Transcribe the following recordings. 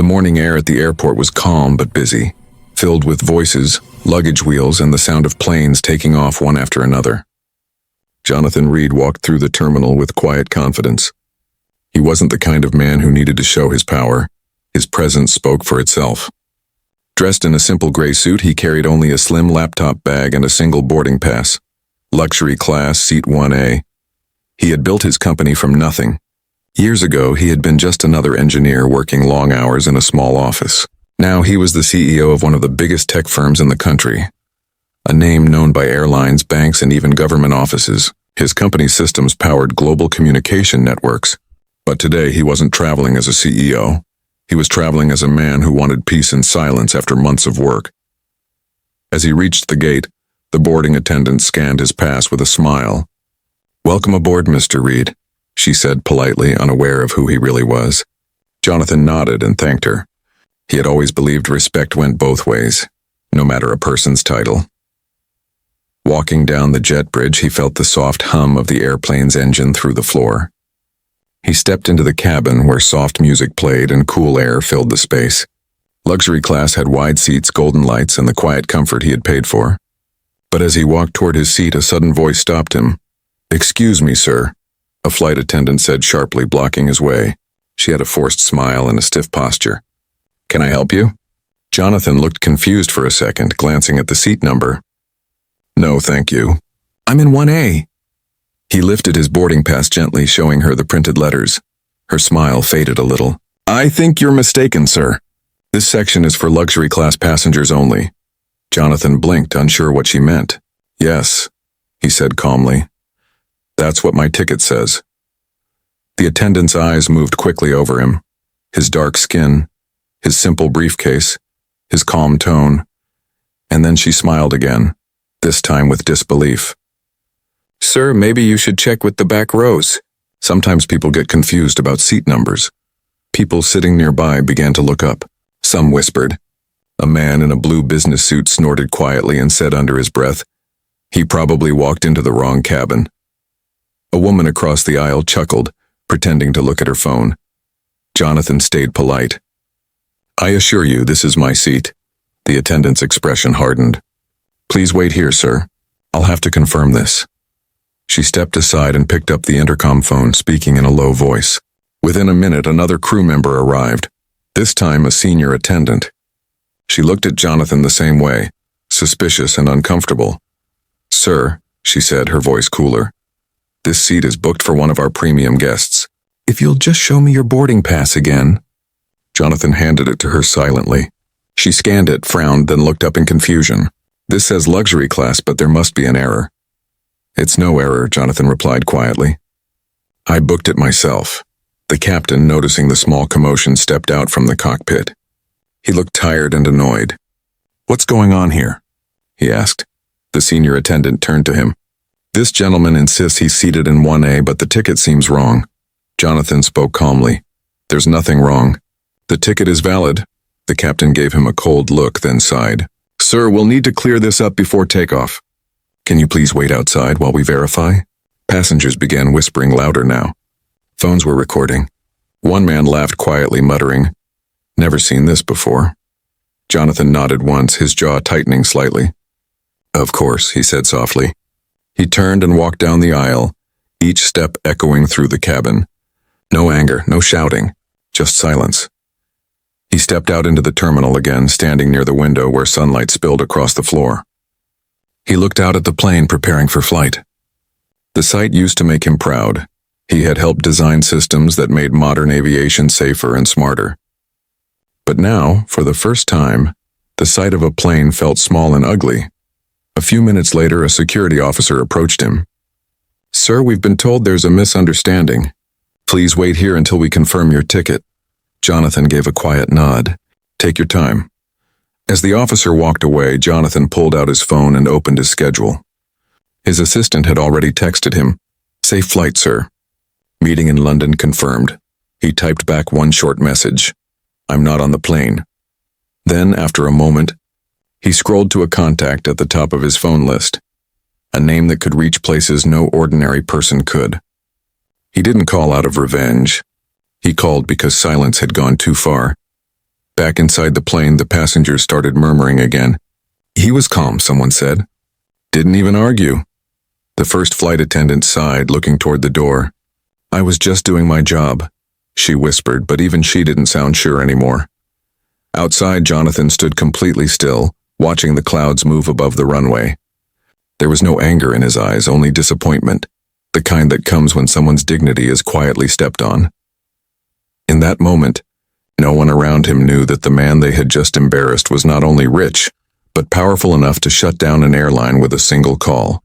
The morning air at the airport was calm but busy, filled with voices, luggage wheels, and the sound of planes taking off one after another. Jonathan Reed walked through the terminal with quiet confidence. He wasn't the kind of man who needed to show his power. His presence spoke for itself. Dressed in a simple gray suit, he carried only a slim laptop bag and a single boarding pass. Luxury class, seat 1A. He had built his company from nothing. Years ago, he had been just another engineer working long hours in a small office. Now he was the CEO of one of the biggest tech firms in the country, a name known by airlines, banks, and even government offices. His company's systems powered global communication networks. But today he wasn't traveling as a CEO. He was traveling as a man who wanted peace and silence after months of work. As he reached the gate, the boarding attendant scanned his pass with a smile. "Welcome aboard, Mr. Reed," she said politely, unaware of who he really was. Jonathan nodded and thanked her. He had always believed respect went both ways, no matter a person's title. Walking down the jet bridge, he felt the soft hum of the airplane's engine through the floor. He stepped into the cabin where soft music played and cool air filled the space. Luxury class had wide seats, golden lights, and the quiet comfort he had paid for. But as he walked toward his seat, a sudden voice stopped him. "Excuse me, sir," a flight attendant said sharply, blocking his way. She had a forced smile and a stiff posture. "Can I help you?" Jonathan looked confused for a second, glancing at the seat number. "No, thank you. I'm in 1A. He lifted his boarding pass gently, showing her the printed letters. Her smile faded a little. "I think you're mistaken, sir. This section is for luxury class passengers only." Jonathan blinked, unsure what she meant. "Yes," he said calmly. "That's what my ticket says." The attendant's eyes moved quickly over him. His dark skin, his simple briefcase, his calm tone. And then she smiled again, this time with disbelief. "Sir, maybe you should check with the back rows." Sometimes people get confused about seat numbers. People sitting nearby began to look up. Some whispered. A man in a blue business suit snorted quietly and said under his breath, "He probably walked into the wrong cabin." A woman across the aisle chuckled, pretending to look at her phone. Jonathan stayed polite. "I assure you, this is my seat." The attendant's expression hardened. "Please wait here, sir. I'll have to confirm this." She stepped aside and picked up the intercom phone, speaking in a low voice. Within a minute, another crew member arrived, this time a senior attendant. She looked at Jonathan the same way, suspicious and uncomfortable. "Sir," she said, her voice cooler, "this seat is booked for one of our premium guests. If you'll just show me your boarding pass again." Jonathan handed it to her silently. She scanned it, frowned, then looked up in confusion. "This says luxury class, but there must be an error." "It's no error," Jonathan replied quietly. "I booked it myself." The captain, noticing the small commotion, stepped out from the cockpit. He looked tired and annoyed. "What's going on here?" he asked. The senior attendant turned to him. "This gentleman insists he's seated in 1A, but the ticket seems wrong." Jonathan spoke calmly. "There's nothing wrong. The ticket is valid." The captain gave him a cold look, then sighed. "Sir, we'll need to clear this up before takeoff. Can you please wait outside while we verify?" Passengers began whispering louder now. Phones were recording. One man laughed quietly, muttering, "Never seen this before." Jonathan nodded once, his jaw tightening slightly. "Of course," he said softly. He turned and walked down the aisle, each step echoing through the cabin. No anger, no shouting, just silence. He stepped out into the terminal again, standing near the window where sunlight spilled across the floor. He looked out at the plane preparing for flight. The sight used to make him proud. He had helped design systems that made modern aviation safer and smarter. But now, for the first time, the sight of a plane felt small and ugly. A few minutes later, a security officer approached him. "Sir, we've been told there's a misunderstanding. Please wait here until we confirm your ticket." Jonathan gave a quiet nod. "Take your time." As the officer walked away, Jonathan pulled out his phone and opened his schedule. His assistant had already texted him, "Safe flight, sir." Meeting in London confirmed. He typed back one short message, "I'm not on the plane." Then, after a moment, he scrolled to a contact at the top of his phone list, a name that could reach places no ordinary person could. He didn't call out of revenge. He called because silence had gone too far. Back inside the plane, the passengers started murmuring again. He was calm, someone said. Didn't even argue. The first flight attendant sighed, looking toward the door. I was just doing my job, she whispered, but even she didn't sound sure anymore. Outside, Jonathan stood completely still, watching the clouds move above the runway. There was no anger in his eyes, only disappointment, the kind that comes when someone's dignity is quietly stepped on. In that moment, no one around him knew that the man they had just embarrassed was not only rich, but powerful enough to shut down an airline with a single call.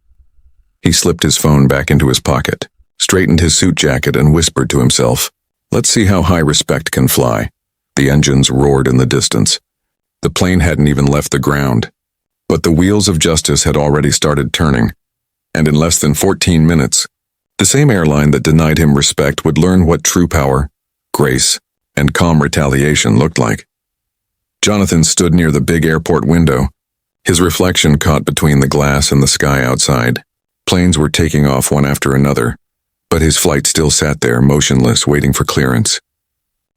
He slipped his phone back into his pocket, straightened his suit jacket, and whispered to himself, "Let's see how high respect can fly." The engines roared in the distance. The plane hadn't even left the ground, but the wheels of justice had already started turning, and in less than 14 minutes, the same airline that denied him respect would learn what true power, grace, and calm retaliation looked like. Jonathan stood near the big airport window, his reflection caught between the glass and the sky outside. Planes were taking off one after another, but his flight still sat there, motionless, waiting for clearance.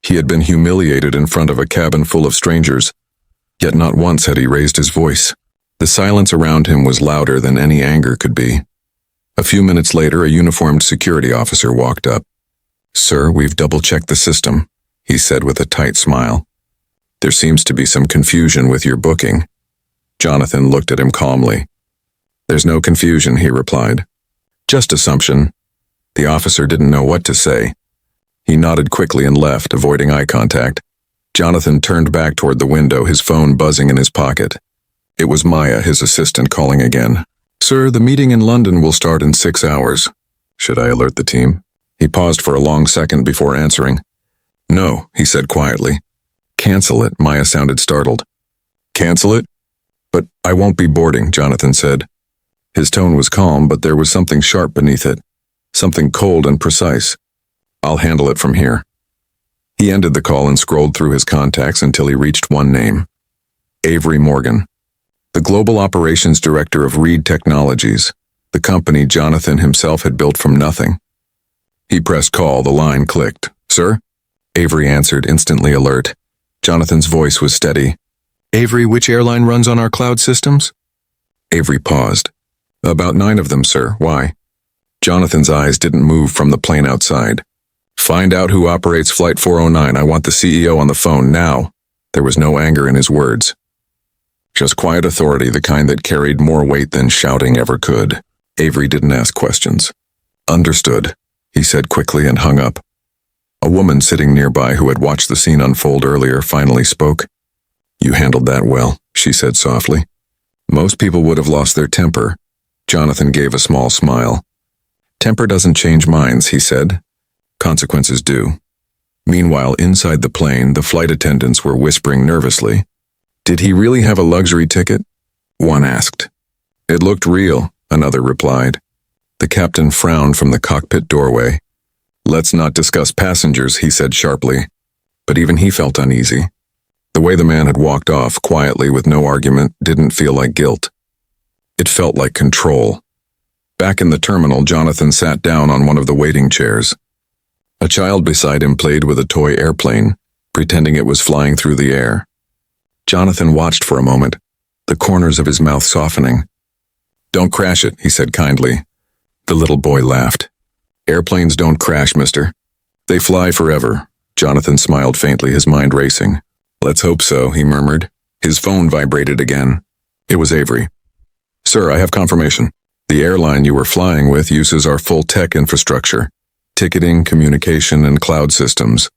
He had been humiliated in front of a cabin full of strangers, yet not once had he raised his voice. The silence around him was louder than any anger could be. A few minutes later, a uniformed security officer walked up. "Sir, we've double-checked the system," he said with a tight smile. "There seems to be some confusion with your booking." Jonathan looked at him calmly. "There's no confusion," he replied. "Just assumption." The officer didn't know what to say. He nodded quickly and left, avoiding eye contact. Jonathan turned back toward the window, his phone buzzing in his pocket. It was Maya, his assistant, calling again. "Sir, the meeting in London will start in 6 hours. Should I alert the team?" He paused for a long second before answering. "No," he said quietly. "Cancel it," Maya sounded startled. "Cancel it? But I won't be boarding," Jonathan said. His tone was calm, but there was something sharp beneath it, something cold and precise. "I'll handle it from here." He ended the call and scrolled through his contacts until he reached one name. Avery Morgan, the Global Operations Director of Reed Technologies, the company Jonathan himself had built from nothing. He pressed call, the line clicked. "Sir?" Avery answered, instantly alert. Jonathan's voice was steady. "Avery, which airline runs on our cloud systems?" Avery paused. "About 9 of them, sir. Why?" Jonathan's eyes didn't move from the plane outside. "Find out who operates Flight 409. I want the CEO on the phone now." There was no anger in his words. Just quiet authority, the kind that carried more weight than shouting ever could. Avery didn't ask questions. "Understood," he said quickly and hung up. A woman sitting nearby who had watched the scene unfold earlier finally spoke. "You handled that well," she said softly. "Most people would have lost their temper." Jonathan gave a small smile. "Temper doesn't change minds," he said. "Consequences do." Meanwhile, inside the plane, the flight attendants were whispering nervously. "Did he really have a luxury ticket?" one asked. "It looked real," another replied. The captain frowned from the cockpit doorway. "Let's not discuss passengers," he said sharply. But even he felt uneasy. The way the man had walked off, quietly with no argument, didn't feel like guilt. It felt like control. Back in the terminal, Jonathan sat down on one of the waiting chairs. A child beside him played with a toy airplane, pretending it was flying through the air. Jonathan watched for a moment, the corners of his mouth softening. "Don't crash it," he said kindly. The little boy laughed. "Airplanes don't crash, mister. They fly forever." Jonathan smiled faintly, his mind racing. "Let's hope so," he murmured. His phone vibrated again. It was Avery. "Sir, I have confirmation. The airline you were flying with uses our full tech infrastructure. Ticketing, communication, and cloud systems.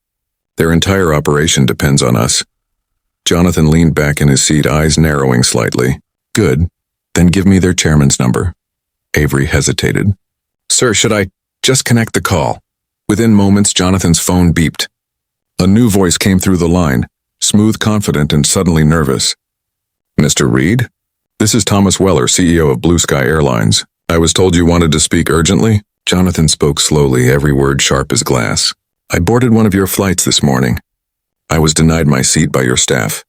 Their entire operation depends on us." Jonathan leaned back in his seat, eyes narrowing slightly. "Good. Then give me their chairman's number." Avery hesitated. "Sir, should I just connect the call?" Within moments, Jonathan's phone beeped. A new voice came through the line, smooth, confident, and suddenly nervous. "Mr. Reed? This is Thomas Weller, CEO of Blue Sky Airlines. I was told you wanted to speak urgently?" Jonathan spoke slowly, every word sharp as glass. "I boarded one of your flights this morning. I was denied my seat by your staff.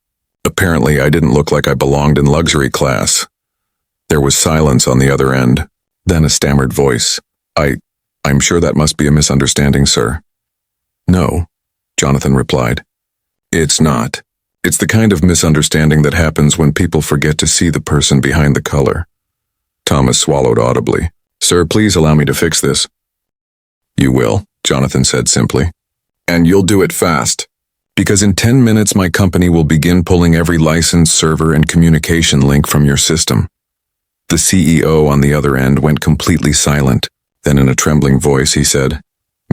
Apparently, I didn't look like I belonged in luxury class." There was silence on the other end, then a stammered voice. I'm sure that must be a misunderstanding, sir." "No," Jonathan replied. "It's not. It's the kind of misunderstanding that happens when people forget to see the person behind the color. Thomas swallowed audibly. Sir, please allow me to fix this. You will, Jonathan said simply. And you'll do it fast. Because in 10 minutes my company will begin pulling every license, server, and communication link from your system. The CEO on the other end went completely silent. Then in a trembling voice he said,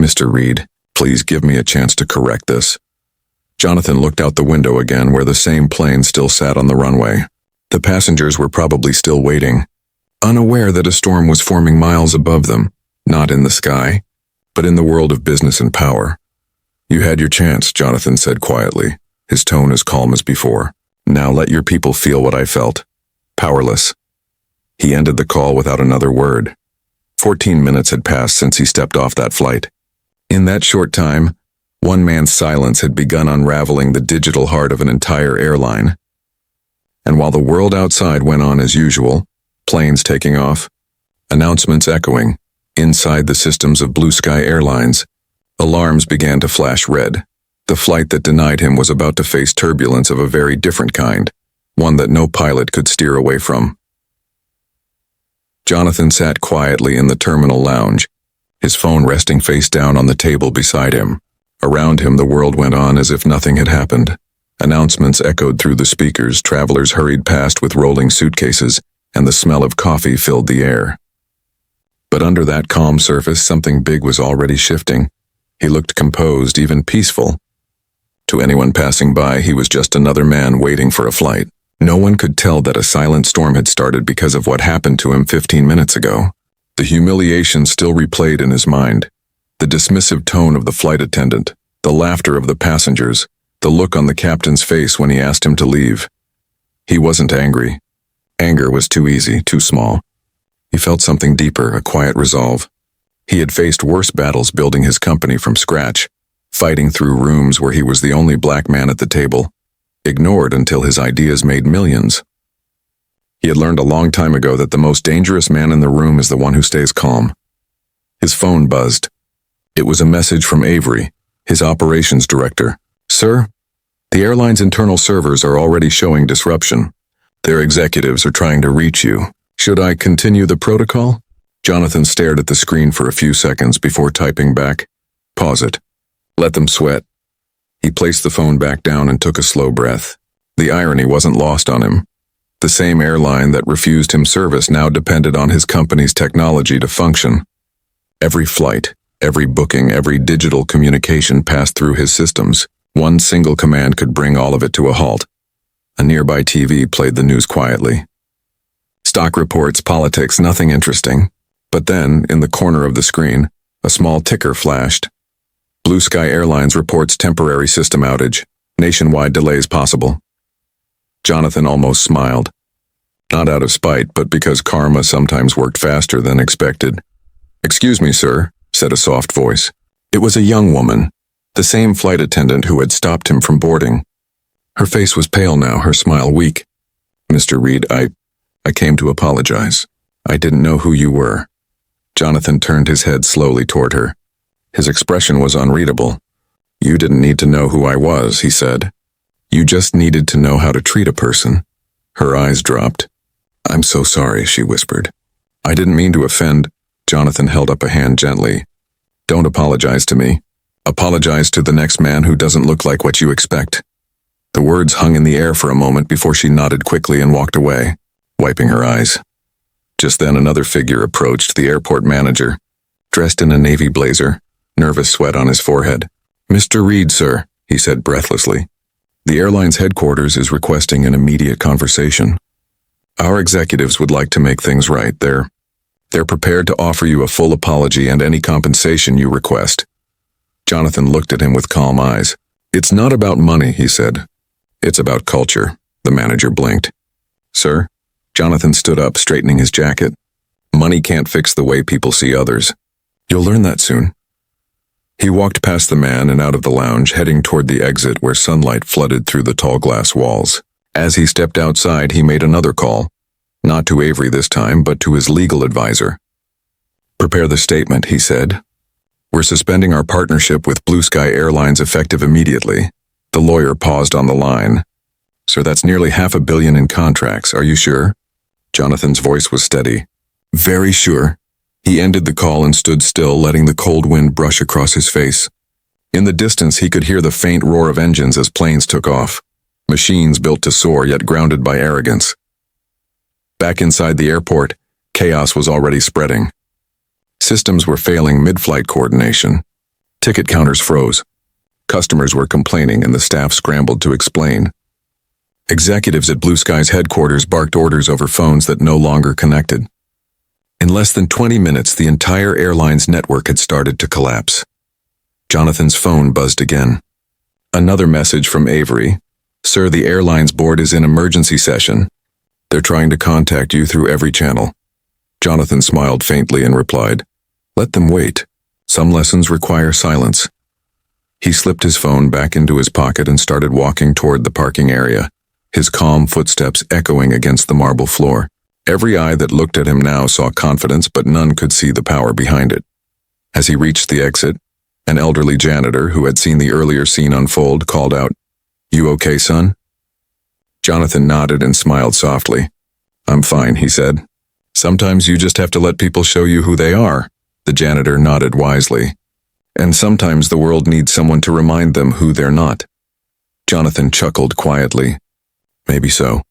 Mr. Reed, please give me a chance to correct this. Jonathan looked out the window again where the same plane still sat on the runway. The passengers were probably still waiting, unaware that a storm was forming miles above them, not in the sky, but in the world of business and power. You had your chance, Jonathan said quietly, his tone as calm as before. Now let your people feel what I felt. Powerless. He ended the call without another word. 14 minutes had passed since he stepped off that flight. In that short time, one man's silence had begun unraveling the digital heart of an entire airline. And while the world outside went on as usual, planes taking off, announcements echoing, inside the systems of Blue Sky Airlines, alarms began to flash red. The flight that denied him was about to face turbulence of a very different kind, one that no pilot could steer away from. Jonathan sat quietly in the terminal lounge, his phone resting face down on the table beside him. Around him the world went on as if nothing had happened. Announcements echoed through the speakers, travelers hurried past with rolling suitcases, and the smell of coffee filled the air. But under that calm surface, something big was already shifting. He looked composed, even peaceful. To anyone passing by, he was just another man waiting for a flight. No one could tell that a silent storm had started because of what happened to him 15 minutes ago. The humiliation still replayed in his mind. The dismissive tone of the flight attendant, the laughter of the passengers, the look on the captain's face when he asked him to leave. He wasn't angry. Anger was too easy, too small. He felt something deeper, a quiet resolve. He had faced worse battles building his company from scratch, fighting through rooms where he was the only black man at the table, ignored until his ideas made millions. He had learned a long time ago that the most dangerous man in the room is the one who stays calm. His phone buzzed. It was a message from Avery, his operations director. Sir, the airline's internal servers are already showing disruption. Their executives are trying to reach you. Should I continue the protocol? Jonathan stared at the screen for a few seconds before typing back, Pause it. Let them sweat. He placed the phone back down and took a slow breath. The irony wasn't lost on him. The same airline that refused him service now depended on his company's technology to function. Every flight, every booking, every digital communication passed through his systems. One single command could bring all of it to a halt. A nearby TV played the news quietly. Stock reports, politics, nothing interesting. But then, in the corner of the screen, a small ticker flashed. Blue Sky Airlines reports temporary system outage. Nationwide delays possible. Jonathan almost smiled. Not out of spite, but because karma sometimes worked faster than expected. Excuse me, sir, said a soft voice. It was a young woman, the same flight attendant who had stopped him from boarding. Her face was pale now, her smile weak. Mr. Reed, I came to apologize. I didn't know who you were. Jonathan turned his head slowly toward her. His expression was unreadable. You didn't need to know who I was, he said. You just needed to know how to treat a person. Her eyes dropped. I'm so sorry, she whispered. I didn't mean to offend. Jonathan held up a hand gently. Don't apologize to me. Apologize to the next man who doesn't look like what you expect. The words hung in the air for a moment before she nodded quickly and walked away, wiping her eyes. Just then another figure approached, the airport manager, dressed in a navy blazer, nervous sweat on his forehead. Mr. Reed, sir, he said breathlessly. The airline's headquarters is requesting an immediate conversation. Our executives would like to make things right. They're prepared to offer you a full apology and any compensation you request. Jonathan looked at him with calm eyes. It's not about money, he said. It's about culture. The manager blinked. Sir? Jonathan stood up, straightening his jacket. Money can't fix the way people see others. You'll learn that soon. He walked past the man and out of the lounge, heading toward the exit where sunlight flooded through the tall glass walls. As he stepped outside, he made another call. Not to Avery this time, but to his legal advisor. Prepare the statement, he said. We're suspending our partnership with Blue Sky Airlines effective immediately. The lawyer paused on the line, Sir, that's nearly $500 million in contracts. Are you sure? Jonathan's voice was steady. Very sure. He ended the call and stood still, letting the cold wind brush across his face. In the distance, he could hear the faint roar of engines as planes took off. Machines built to soar, yet grounded by arrogance. Back inside the airport, chaos was already spreading. Systems were failing mid-flight coordination. Ticket counters froze. Customers were complaining and the staff scrambled to explain. Executives at Blue Sky's headquarters barked orders over phones that no longer connected. In less than 20 minutes, the entire airline's network had started to collapse. Jonathan's phone buzzed again. Another message from Avery. Sir, the airline's board is in emergency session. They're trying to contact you through every channel. Jonathan smiled faintly and replied, Let them wait. Some lessons require silence. He slipped his phone back into his pocket and started walking toward the parking area, his calm footsteps echoing against the marble floor. Every eye that looked at him now saw confidence, but none could see the power behind it. As he reached the exit, an elderly janitor who had seen the earlier scene unfold called out, You okay, son? Jonathan nodded and smiled softly. I'm fine, he said. Sometimes you just have to let people show you who they are. The janitor nodded wisely. And sometimes the world needs someone to remind them who they're not. Jonathan chuckled quietly. Maybe so.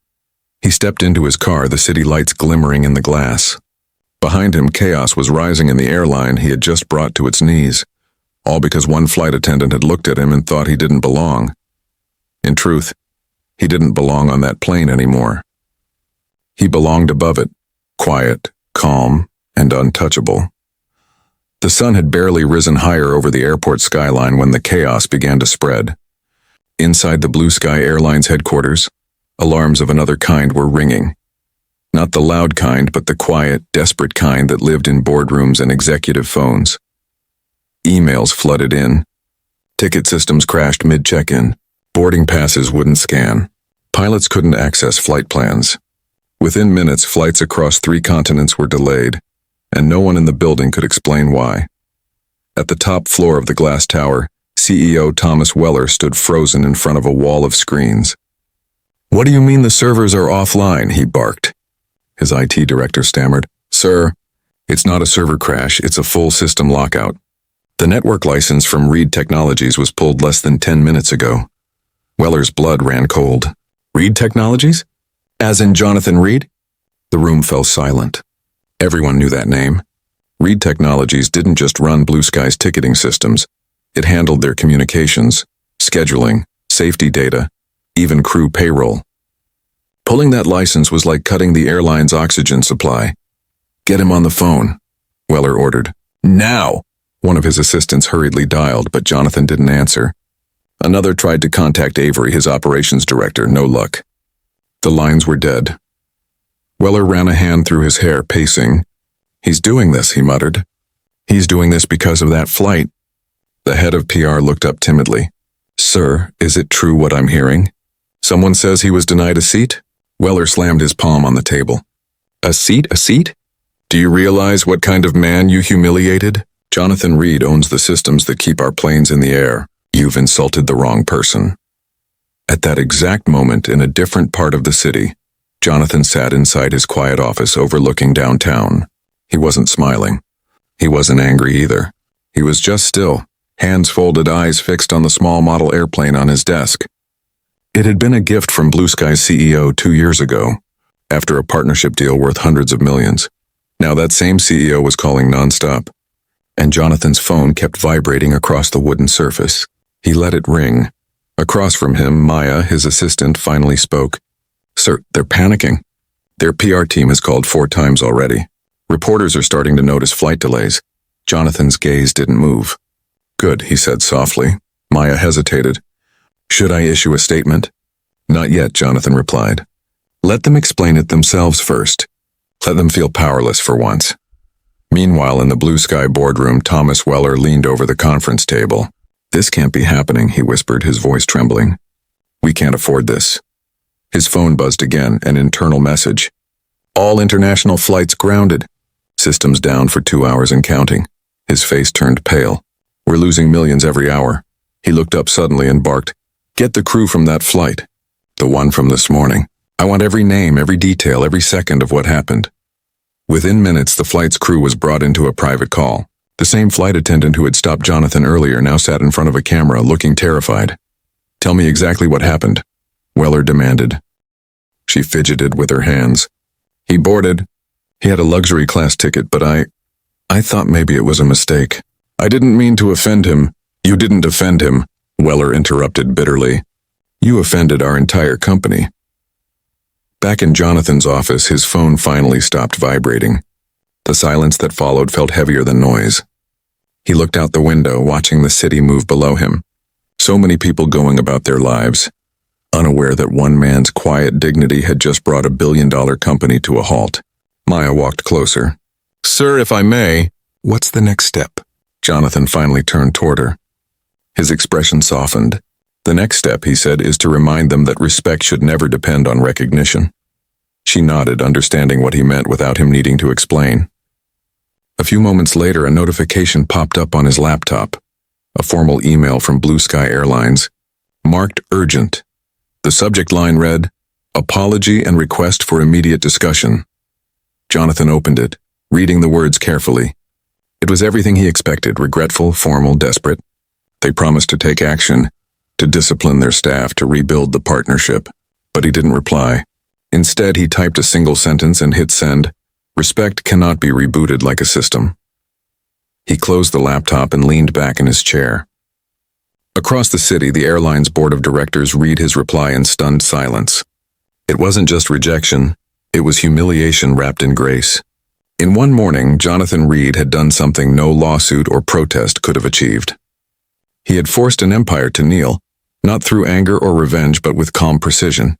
He stepped into his car, the city lights glimmering in the glass. Behind him, chaos was rising in the airline he had just brought to its knees, all because one flight attendant had looked at him and thought he didn't belong. In truth, he didn't belong on that plane anymore. He belonged above it, quiet, calm, and untouchable. The sun had barely risen higher over the airport skyline when the chaos began to spread. Inside the Blue Sky Airlines headquarters, alarms of another kind were ringing. Not the loud kind, but the quiet, desperate kind that lived in boardrooms and executive phones. Emails flooded in. Ticket systems crashed mid-check-in. Boarding passes wouldn't scan. Pilots couldn't access flight plans. Within minutes, flights across 3 continents were delayed, and no one in the building could explain why. At the top floor of the glass tower, CEO Thomas Weller stood frozen in front of a wall of screens. What do you mean the servers are offline? He barked. His IT director stammered, Sir, it's not a server crash, it's a full system lockout. The network license from Reed Technologies was pulled less than 10 minutes ago. Weller's blood ran cold. Reed Technologies? As in Jonathan Reed? The room fell silent. Everyone knew that name. Reed Technologies didn't just run Blue Sky's ticketing systems. It handled their communications, scheduling, safety data, even crew payroll. Pulling that license was like cutting the airline's oxygen supply. Get him on the phone, Weller ordered. Now! One of his assistants hurriedly dialed, but Jonathan didn't answer. Another tried to contact Avery, his operations director. No luck. The lines were dead. Weller ran a hand through his hair, pacing. He's doing this, he muttered. He's doing this because of that flight. The head of PR looked up timidly. Sir, is it true what I'm hearing? Someone says he was denied a seat? Weller slammed his palm on the table. A seat? A seat? Do you realize what kind of man you humiliated? Jonathan Reed owns the systems that keep our planes in the air. You've insulted the wrong person. At that exact moment, in a different part of the city, Jonathan sat inside his quiet office overlooking downtown. He wasn't smiling. He wasn't angry either. He was just still, hands folded, eyes fixed on the small model airplane on his desk. It had been a gift from Blue Sky's CEO 2 years ago, after a partnership deal worth hundreds of millions. Now that same CEO was calling nonstop, and Jonathan's phone kept vibrating across the wooden surface. He let it ring. Across from him, Maya, his assistant, finally spoke. Sir, they're panicking. Their PR team has called 4 times already. Reporters are starting to notice flight delays. Jonathan's gaze didn't move. Good, he said softly. Maya hesitated. Should I issue a statement? Not yet, Jonathan replied. Let them explain it themselves first. Let them feel powerless for once. Meanwhile, in the Blue Sky boardroom, Thomas Weller leaned over the conference table. This can't be happening, he whispered, his voice trembling. We can't afford this. His phone buzzed again, an internal message. All international flights grounded. Systems down for 2 hours and counting. His face turned pale. We're losing millions every hour. He looked up suddenly and barked, Get the crew from that flight. The one from this morning. I want every name, every detail, every second of what happened. Within minutes, the flight's crew was brought into a private call. The same flight attendant who had stopped Jonathan earlier now sat in front of a camera, looking terrified. Tell me exactly what happened, Weller demanded. She fidgeted with her hands. He boarded. He had a luxury class ticket, but I thought maybe it was a mistake. I didn't mean to offend him. You didn't offend him, Weller interrupted bitterly. You offended our entire company. Back in Jonathan's office, his phone finally stopped vibrating. The silence that followed felt heavier than noise. He looked out the window, watching the city move below him. So many people going about their lives, unaware that one man's quiet dignity had just brought $1 billion company to a halt. Maya walked closer. Sir, if I may. What's the next step? Jonathan finally turned toward her. His expression softened. The next step, he said, is to remind them that respect should never depend on recognition. She nodded, understanding what he meant without him needing to explain. A few moments later, a notification popped up on his laptop. A formal email from Blue Sky Airlines, marked urgent. The subject line read, Apology and request for immediate discussion. Jonathan opened it, reading the words carefully. It was everything he expected, regretful, formal, desperate. They promised to take action, to discipline their staff, to rebuild the partnership. But he didn't reply. Instead, he typed a single sentence and hit send. Respect cannot be rebooted like a system. He closed the laptop and leaned back in his chair. Across the city, the airline's board of directors read his reply in stunned silence. It wasn't just rejection, it was humiliation wrapped in grace. In one morning, Jonathan Reed had done something no lawsuit or protest could have achieved. He had forced an empire to kneel, not through anger or revenge, but with calm precision.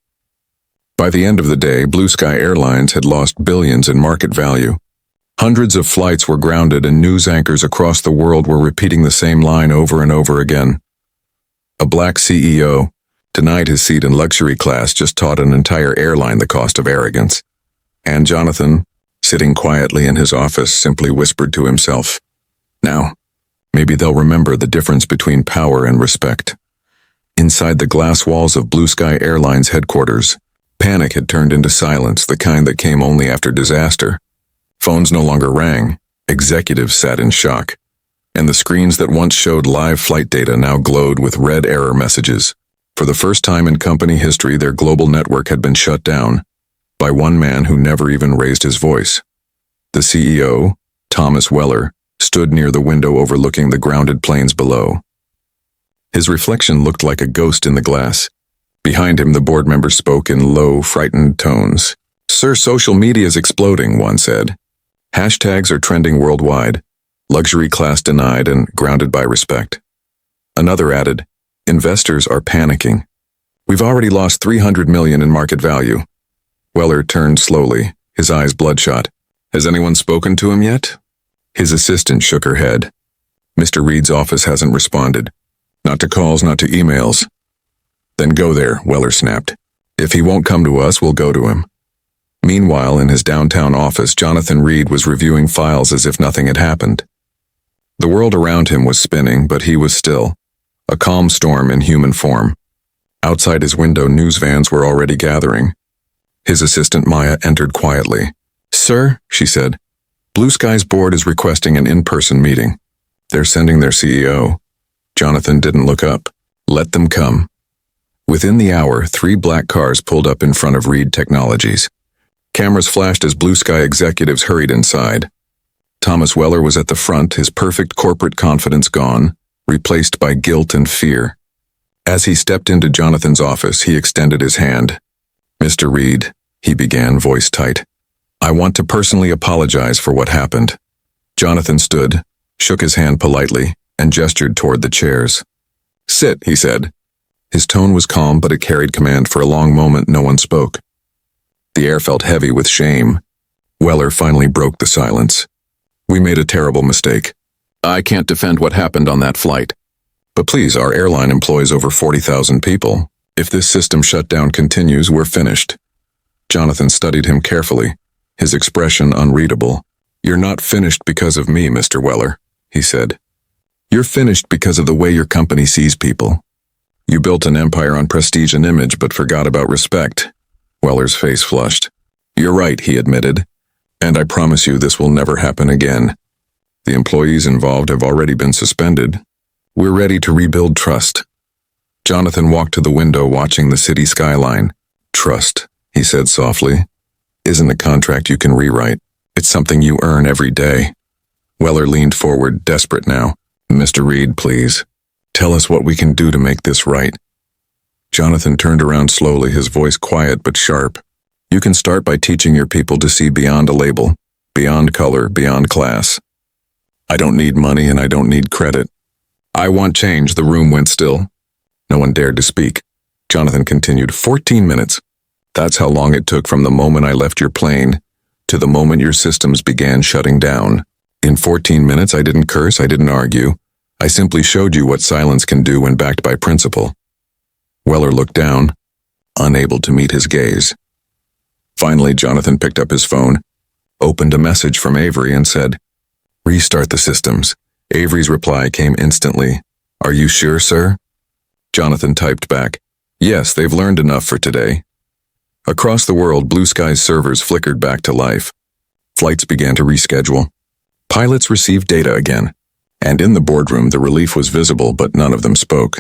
By the end of the day, Blue Sky Airlines had lost billions in market value. Hundreds of flights were grounded and news anchors across the world were repeating the same line over and over again. A black CEO, denied his seat in luxury class, just taught an entire airline the cost of arrogance. And Jonathan, sitting quietly in his office, simply whispered to himself, Now, maybe they'll remember the difference between power and respect. Inside the glass walls of Blue Sky Airlines headquarters, panic had turned into silence, the kind that came only after disaster. Phones no longer rang, executives sat in shock, and the screens that once showed live flight data now glowed with red error messages. For the first time in company history, their global network had been shut down by one man who never even raised his voice. The CEO, Thomas Weller, stood near the window overlooking the grounded planes below. His reflection looked like a ghost in the glass. Behind him, the board members spoke in low, frightened tones. Sir, social media is exploding, one said. Hashtags are trending worldwide. Luxury class denied and grounded by respect. Another added, investors are panicking. We've already lost $300 million in market value. Weller turned slowly, his eyes bloodshot. Has anyone spoken to him yet? His assistant shook her head. Mr. Reed's office hasn't responded. Not to calls, not to emails. Then go there, Weller snapped. If he won't come to us, we'll go to him. Meanwhile, in his downtown office, Jonathan Reed was reviewing files as if nothing had happened. The world around him was spinning, but he was still. A calm storm in human form. Outside his window, news vans were already gathering. His assistant Maya entered quietly. Sir, she said, Blue Sky's board is requesting an in-person meeting. They're sending their CEO. Jonathan didn't look up. Let them come. Within the hour, 3 black cars pulled up in front of Reed Technologies. Cameras flashed as Blue Sky executives hurried inside. Thomas Weller was at the front, his perfect corporate confidence gone, replaced by guilt and fear. As he stepped into Jonathan's office, he extended his hand. Mr. Reed, he began, voice tight. I want to personally apologize for what happened. Jonathan stood, shook his hand politely, and gestured toward the chairs. Sit, he said. His tone was calm, but it carried command. For a long moment, no one spoke. The air felt heavy with shame. Weller finally broke the silence. We made a terrible mistake. I can't defend what happened on that flight. But please, our airline employs over 40,000 people. If this system shutdown continues, we're finished. Jonathan studied him carefully, his expression unreadable. You're not finished because of me, Mr. Weller, he said. You're finished because of the way your company sees people. You built an empire on prestige and image, but forgot about respect. Weller's face flushed. You're right, he admitted. And I promise you this will never happen again. The employees involved have already been suspended. We're ready to rebuild trust. Jonathan walked to the window watching the city skyline. Trust, he said softly, isn't a contract you can rewrite. It's something you earn every day. Weller leaned forward, desperate now. Mr. Reed, please. Tell us what we can do to make this right. Jonathan turned around slowly, his voice quiet but sharp. You can start by teaching your people to see beyond a label, beyond color, beyond class. I don't need money and I don't need credit. I want change. The room went still. No one dared to speak. Jonathan continued, 14 minutes. That's how long it took from the moment I left your plane to the moment your systems began shutting down. In 14 minutes, I didn't curse, I didn't argue. I simply showed you what silence can do when backed by principle. Weller looked down, unable to meet his gaze. Finally, Jonathan picked up his phone, opened a message from Avery and said, Restart the systems. Avery's reply came instantly. Are you sure, sir? Jonathan typed back, Yes, they've learned enough for today. Across the world, Blue Sky's servers flickered back to life. Flights began to reschedule. Pilots received data again. And in the boardroom, the relief was visible, but none of them spoke.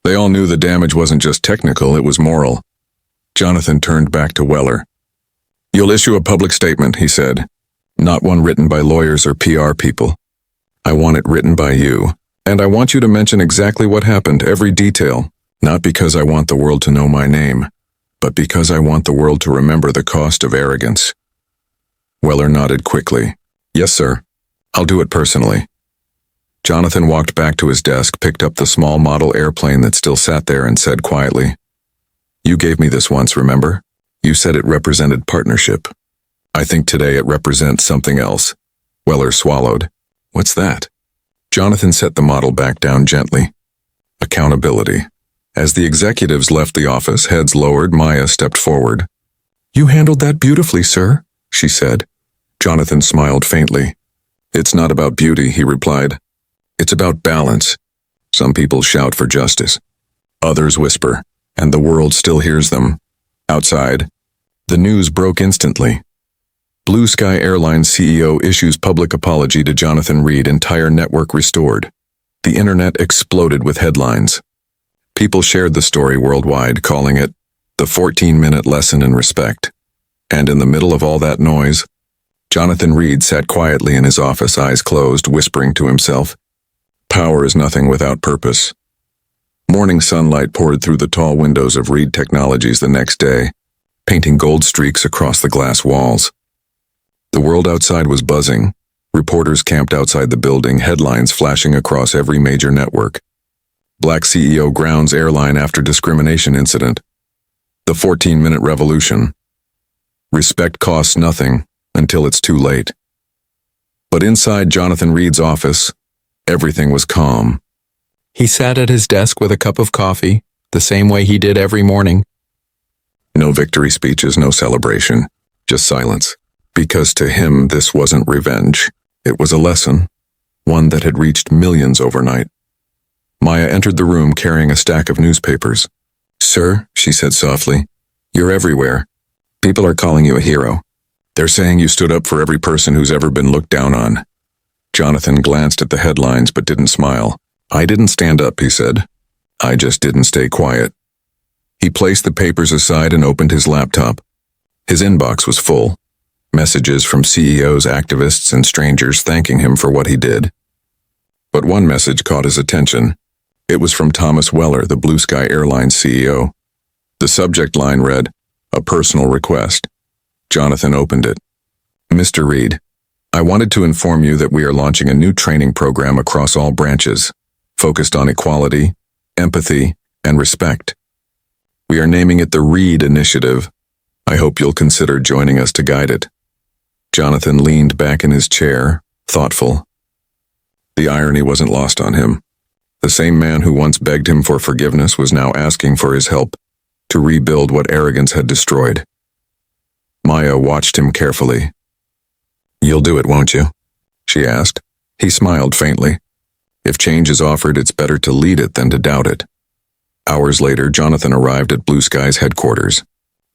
They all knew the damage wasn't just technical, it was moral. Jonathan turned back to Weller. You'll issue a public statement, he said. Not one written by lawyers or PR people. I want it written by you. And I want you to mention exactly what happened, every detail. Not because I want the world to know my name, but because I want the world to remember the cost of arrogance. Weller nodded quickly. Yes, sir. I'll do it personally. Jonathan walked back to his desk, picked up the small model airplane that still sat there and said quietly, You gave me this once, remember? You said it represented partnership. I think today it represents something else. Weller swallowed. What's that? Jonathan set the model back down gently. Accountability. As the executives left the office, heads lowered, Maya stepped forward. You handled that beautifully, sir, she said. Jonathan smiled faintly. It's not about beauty, he replied. It's about balance. Some people shout for justice. Others whisper, and the world still hears them. Outside, the news broke instantly. Blue Sky Airline CEO issues public apology to Jonathan Reed, entire network restored. The internet exploded with headlines. People shared the story worldwide, calling it the 14-minute lesson in respect. And in the middle of all that noise, Jonathan Reed sat quietly in his office, eyes closed, whispering to himself, Power is nothing without purpose. Morning sunlight poured through the tall windows of Reed Technologies the next day, painting gold streaks across the glass walls. The world outside was buzzing. Reporters camped outside the building, headlines flashing across every major network. Black CEO grounds airline after discrimination incident. The 14-minute revolution. Respect costs nothing until it's too late. But inside Jonathan Reed's office, everything was calm. He sat at his desk with a cup of coffee, the same way he did every morning. No victory speeches, no celebration, just silence. Because to him, this wasn't revenge. It was a lesson, one that had reached millions overnight. Maya entered the room carrying a stack of newspapers. Sir, she said softly, you're everywhere. People are calling you a hero. They're saying you stood up for every person who's ever been looked down on. Jonathan glanced at the headlines but didn't smile. I didn't stand up, he said. I just didn't stay quiet. He placed the papers aside and opened his laptop. His inbox was full. Messages from CEOs, activists, and strangers thanking him for what he did. But one message caught his attention. It was from Thomas Weller, the Blue Sky Airline CEO. The subject line read, A personal request. Jonathan opened it. Mr. Reed, I wanted to inform you that we are launching a new training program across all branches, focused on equality, empathy, and respect. We are naming it the Reed Initiative. I hope you'll consider joining us to guide it. Jonathan leaned back in his chair, thoughtful. The irony wasn't lost on him. The same man who once begged him for forgiveness was now asking for his help to rebuild what arrogance had destroyed. Maya watched him carefully. You'll do it, won't you? She asked. He smiled faintly. If change is offered, it's better to lead it than to doubt it. Hours later, Jonathan arrived at Blue Sky's headquarters.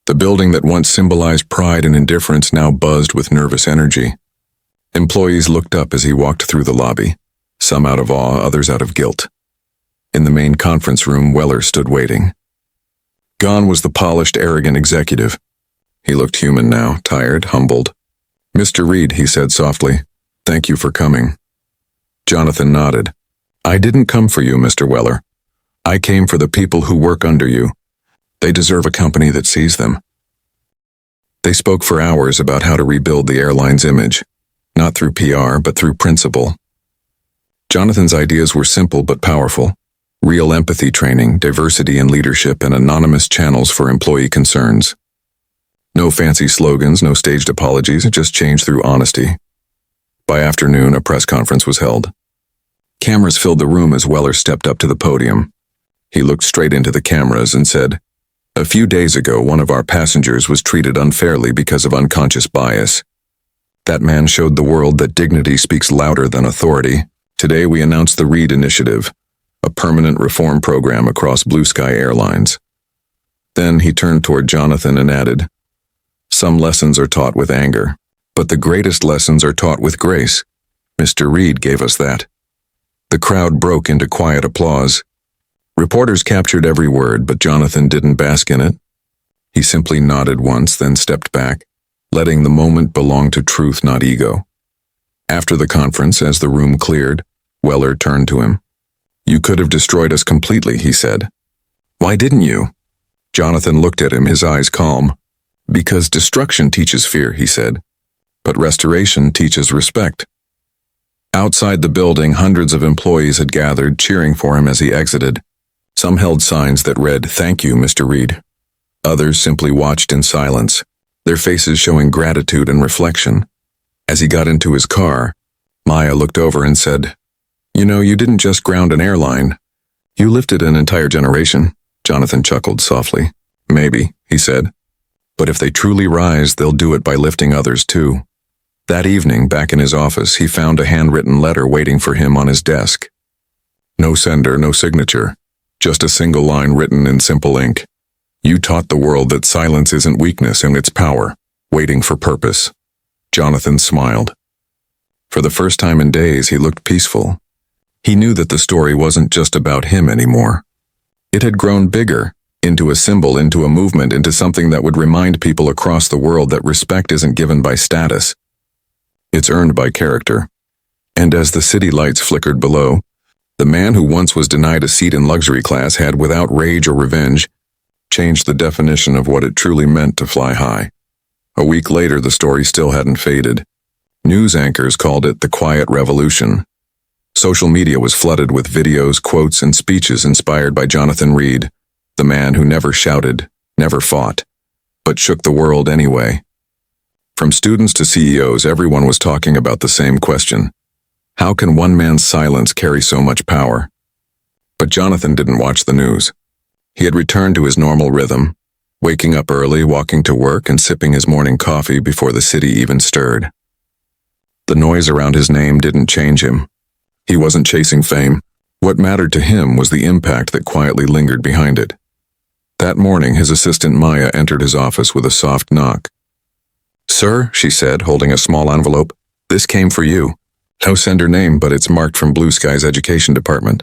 The building that once symbolized pride and indifference now buzzed with nervous energy. Employees looked up as he walked through the lobby, some out of awe, others out of guilt. In the main conference room, Weller stood waiting. Gone was the polished, arrogant executive. He looked human now, tired, humbled. "Mr. Reed," he said softly, "thank you for coming." Jonathan nodded. "I didn't come for you, Mr. Weller. I came for the people who work under you. They deserve a company that sees them." They spoke for hours about how to rebuild the airline's image, not through PR, but through principle. Jonathan's ideas were simple but powerful. Real empathy training, diversity in leadership, and anonymous channels for employee concerns. No fancy slogans, no staged apologies, just change through honesty. By afternoon, a press conference was held. Cameras filled the room as Weller stepped up to the podium. He looked straight into the cameras and said, "A few days ago, one of our passengers was treated unfairly because of unconscious bias. That man showed the world that dignity speaks louder than authority. Today we announced the Reed Initiative, a permanent reform program across Blue Sky Airlines." Then he turned toward Jonathan and added, "Some lessons are taught with anger, but the greatest lessons are taught with grace. Mr. Reed gave us that." The crowd broke into quiet applause. Reporters captured every word, but Jonathan didn't bask in it. He simply nodded once, then stepped back, letting the moment belong to truth, not ego. After the conference, as the room cleared, Weller turned to him. "You could have destroyed us completely," he said. "Why didn't you?" Jonathan looked at him, his eyes calm. "Because destruction teaches fear," he said, "but restoration teaches respect." Outside the building, hundreds of employees had gathered, cheering for him as he exited. Some held signs that read, "Thank you, Mr. Reed." Others simply watched in silence, their faces showing gratitude and reflection. As he got into his car, Maya looked over and said, "You know, you didn't just ground an airline. You lifted an entire generation." Jonathan chuckled softly. "Maybe," he said. "But if they truly rise, they'll do it by lifting others too." That evening, back in his office, he found a handwritten letter waiting for him on his desk. No sender, no signature, just a single line written in simple ink. "You taught the world that silence isn't weakness and it's power, waiting for purpose." Jonathan smiled. For the first time in days, he looked peaceful. He knew that the story wasn't just about him anymore. It had grown bigger, into a symbol, into a movement, into something that would remind people across the world that respect isn't given by status. It's earned by character. And as the city lights flickered below, the man who once was denied a seat in luxury class had, without rage or revenge, changed the definition of what it truly meant to fly high. A week later, the story still hadn't faded. News anchors called it the quiet revolution. Social media was flooded with videos, quotes, and speeches inspired by Jonathan Reed, the man who never shouted, never fought, but shook the world anyway. From students to CEOs, everyone was talking about the same question. How can one man's silence carry so much power? But Jonathan didn't watch the news. He had returned to his normal rhythm, waking up early, walking to work, and sipping his morning coffee before the city even stirred. The noise around his name didn't change him. He wasn't chasing fame. What mattered to him was the impact that quietly lingered behind it. That morning, his assistant Maya entered his office with a soft knock. "Sir," she said, holding a small envelope, "this came for you. No sender name, but it's marked from Blue Sky's education department."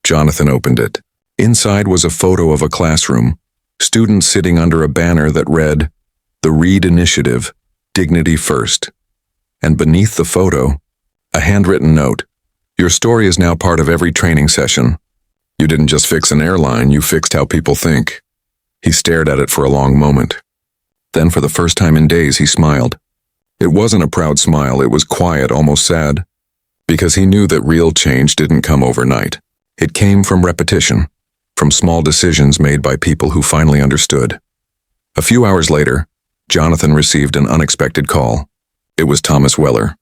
Jonathan opened it. Inside was a photo of a classroom, students sitting under a banner that read, "The Reed Initiative, Dignity First." And beneath the photo, a handwritten note. "Your story is now part of every training session. You didn't just fix an airline, you fixed how people think." He stared at it for a long moment. Then, for the first time in days, he smiled. It wasn't a proud smile, it was quiet, almost sad, because he knew that real change didn't come overnight. It came from repetition, from small decisions made by people who finally understood. A few hours later, Jonathan received an unexpected call. It was Thomas Weller,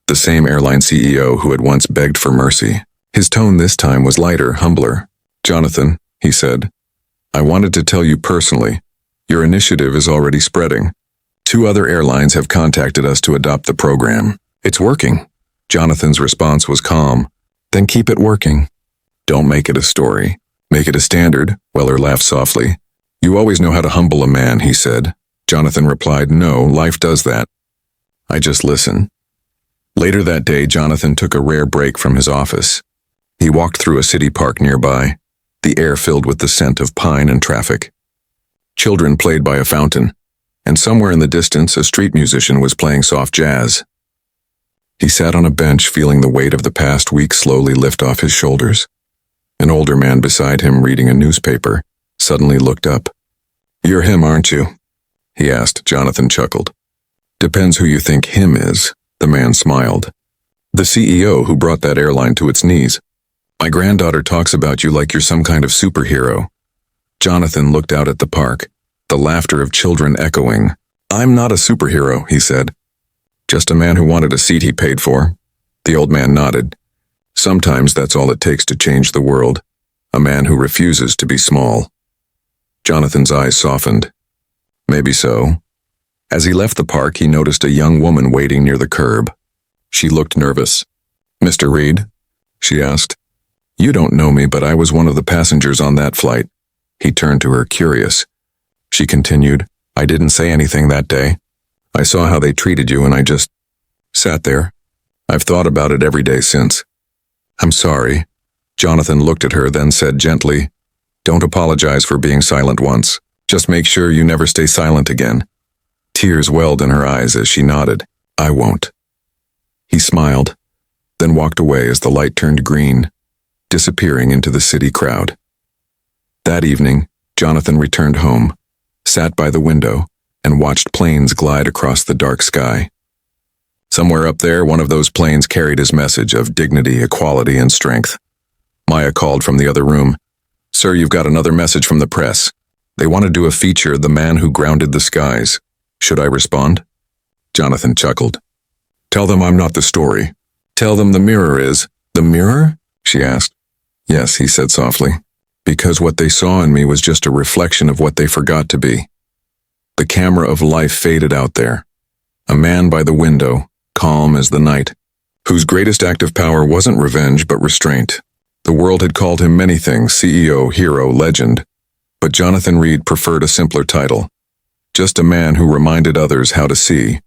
the same airline CEO who had once begged for mercy. His tone this time was lighter, humbler. "Jonathan," he said, "I wanted to tell you personally, your initiative is already spreading. 2 other airlines have contacted us to adopt the program. It's working." Jonathan's response was calm. "Then keep it working. Don't make it a story. Make it a standard, Weller laughed softly. You always know how to humble a man, he said. Jonathan replied, no, life does that. I just listen. Later that day, Jonathan took a rare break from his office. He walked through a city park nearby, the air filled with the scent of pine and traffic. Children played by a fountain, and somewhere in the distance a street musician was playing soft jazz. He sat on a bench feeling the weight of the past week slowly lift off his shoulders. An older man beside him reading a newspaper suddenly looked up. You're him, aren't you? He asked. Jonathan chuckled. Depends who you think him is, the man smiled. The CEO who brought that airline to its knees. My granddaughter talks about you like you're some kind of superhero. Jonathan looked out at the park, the laughter of children echoing. I'm not a superhero, he said. Just a man who wanted a seat he paid for. The old man nodded. Sometimes that's all it takes to change the world. A man who refuses to be small. Jonathan's eyes softened. Maybe so. As he left the park, he noticed a young woman waiting near the curb. She looked nervous. Mr. Reed? She asked. You don't know me, but I was one of the passengers on that flight. He turned to her, curious. She continued, I didn't say anything that day. I saw how they treated you and I just sat there. I've thought about it every day since. I'm sorry. Jonathan looked at her, then said gently, Don't apologize for being silent once. Just make sure you never stay silent again. Tears welled in her eyes as she nodded. I won't. He smiled, then walked away as the light turned green, disappearing into the city crowd. That evening, Jonathan returned home, sat by the window, and watched planes glide across the dark sky. Somewhere up there, one of those planes carried his message of dignity, equality, and strength. Maya called from the other room. Sir, you've got another message from the press. They want to do a feature, The Man Who Grounded the Skies. Should I respond? Jonathan chuckled. Tell them I'm not the story. Tell them the mirror is. The mirror? She asked. Yes, he said softly. Because what they saw in me was just a reflection of what they forgot to be. The camera of life faded out there. A man by the window, calm as the night, whose greatest act of power wasn't revenge but restraint. The world had called him many things, CEO, hero, legend, but Jonathan Reed preferred a simpler title. Just a man who reminded others how to see